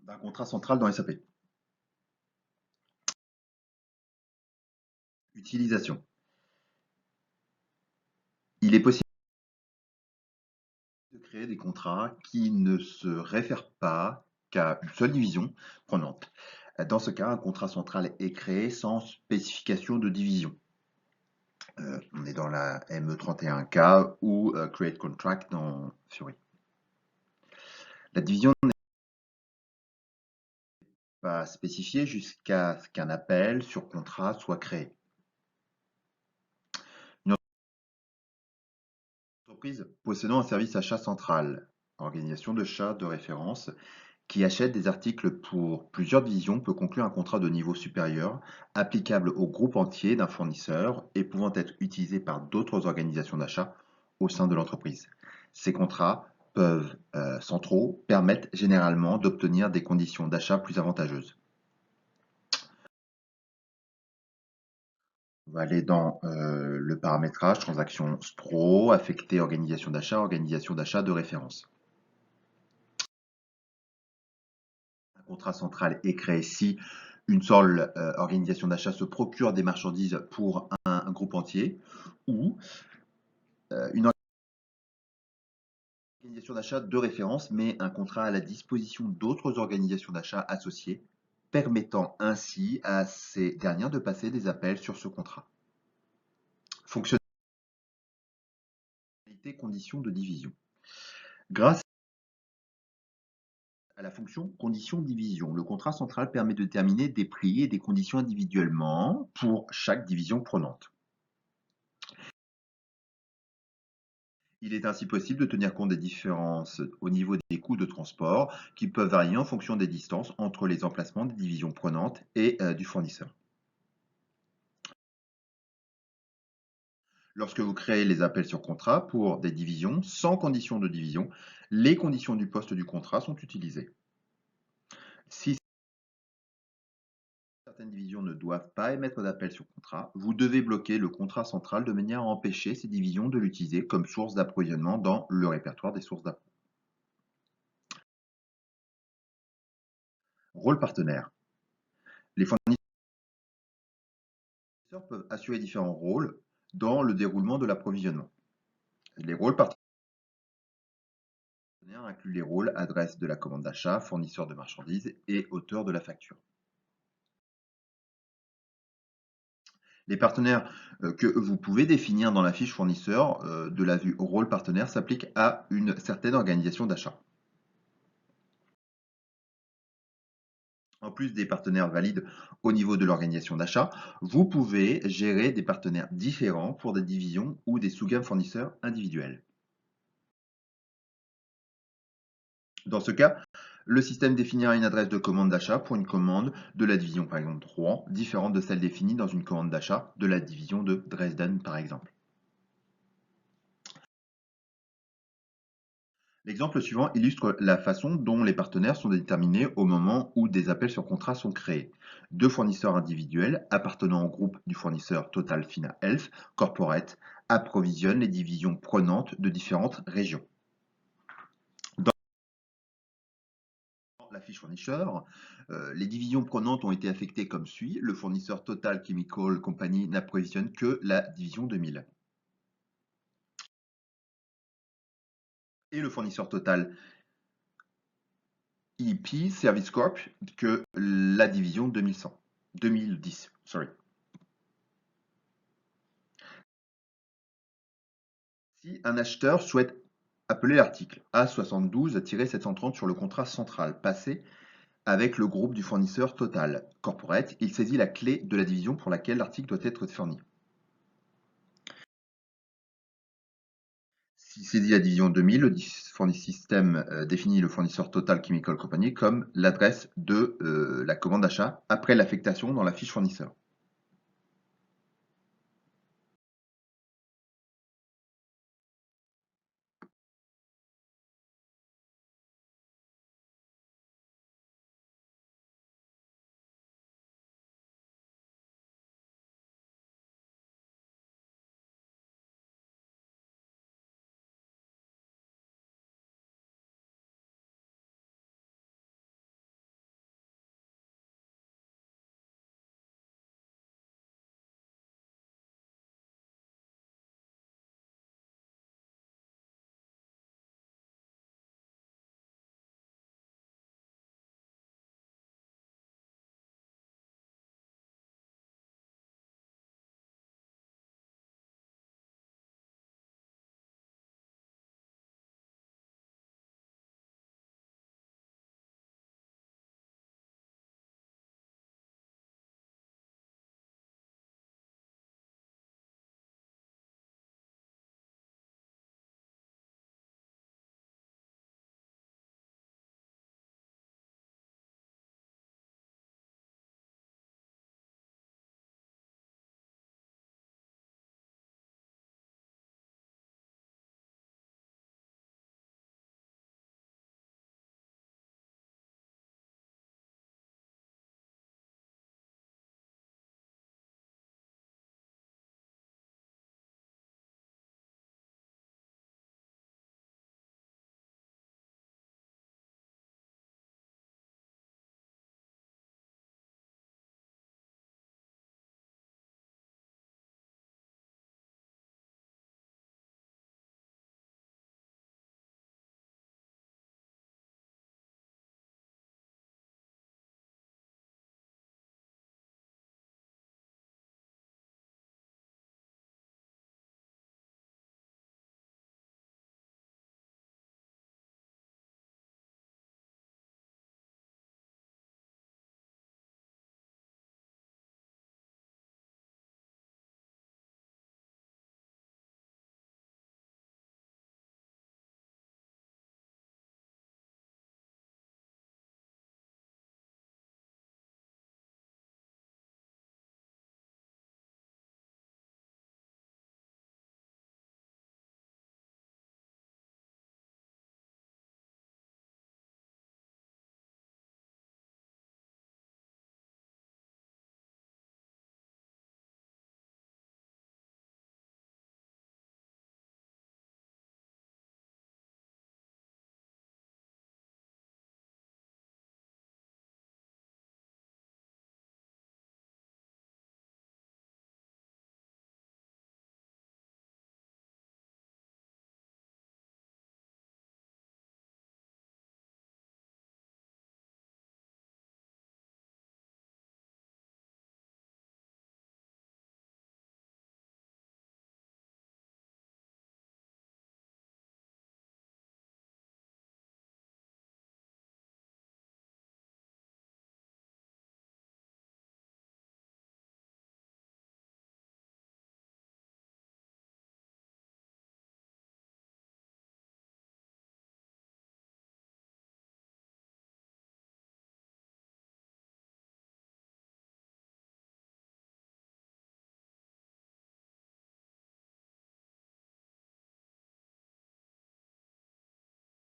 d'un contrat central dans SAP. Utilisation. Il est possible de créer des contrats qui ne se réfèrent pas qu'à une seule division prenante. Dans ce cas, un contrat central est créé sans spécification de division. On est dans la ME31K ou Create Contract dans Fiori. La division n'est pas spécifiée jusqu'à ce qu'un appel sur contrat soit créé. Une entreprise possédant un service achat central, organisation d'achat de référence, qui achète des articles pour plusieurs divisions peut conclure un contrat de niveau supérieur, applicable au groupe entier d'un fournisseur et pouvant être utilisé par d'autres organisations d'achat au sein de l'entreprise. Ces contrats peuvent, centraux, permettent généralement d'obtenir des conditions d'achat plus avantageuses. On va aller dans le paramétrage, transaction SPRO, affecter organisation d'achat de référence. Un contrat central est créé si une seule organisation d'achat se procure des marchandises pour un groupe entier ou une organisation d'achat de référence met un contrat à la disposition d'autres organisations d'achat associées, permettant ainsi à ces dernières de passer des appels sur ce contrat. Fonctionnalité conditions de division. Grâce à la fonction condition division, le contrat central permet de déterminer des prix et des conditions individuellement pour chaque division prenante. Il est ainsi possible de tenir compte des différences au niveau des coûts de transport qui peuvent varier en fonction des distances entre les emplacements des divisions prenantes et du fournisseur. Lorsque vous créez les appels sur contrat pour des divisions sans condition de division, les conditions du poste du contrat sont utilisées. Si certaines divisions ne doivent pas émettre d'appel sur contrat, vous devez bloquer le contrat central de manière à empêcher ces divisions de l'utiliser comme source d'approvisionnement dans le répertoire des sources d'approvisionnement. Rôle partenaire. Les fournisseurs peuvent assurer différents rôles dans le déroulement de l'approvisionnement. Les rôles partenaires incluent les rôles adresse de la commande d'achat, fournisseur de marchandises et auteur de la facture. Les partenaires que vous pouvez définir dans la fiche fournisseur de la vue rôle partenaire s'appliquent à une certaine organisation d'achat. En plus des partenaires valides au niveau de l'organisation d'achat, vous pouvez gérer des partenaires différents pour des divisions ou des sous-gammes fournisseurs individuels. Dans ce cas, le système définira une adresse de commande d'achat pour une commande de la division par exemple 3, différente de celle définie dans une commande d'achat de la division de Dresden par exemple. L'exemple suivant illustre la façon dont les partenaires sont déterminés au moment où des appels sur contrat sont créés. Deux fournisseurs individuels appartenant au groupe du fournisseur Total Fina Health Corporate approvisionnent les divisions prenantes de différentes régions. Dans la fiche fournisseur, les divisions prenantes ont été affectées comme suit. Le fournisseur Total Chemical Company n'approvisionne que la division 2000. Et le fournisseur Total EP Service Corp que la division 2010. Si un acheteur souhaite appeler l'article A72-730 sur le contrat central passé avec le groupe du fournisseur Total Corporate, il saisit la clé de la division pour laquelle l'article doit être fourni. S'il saisit la division 2000, le système définit le fournisseur Total Chemical Company comme l'adresse de la commande d'achat après l'affectation dans la fiche fournisseur.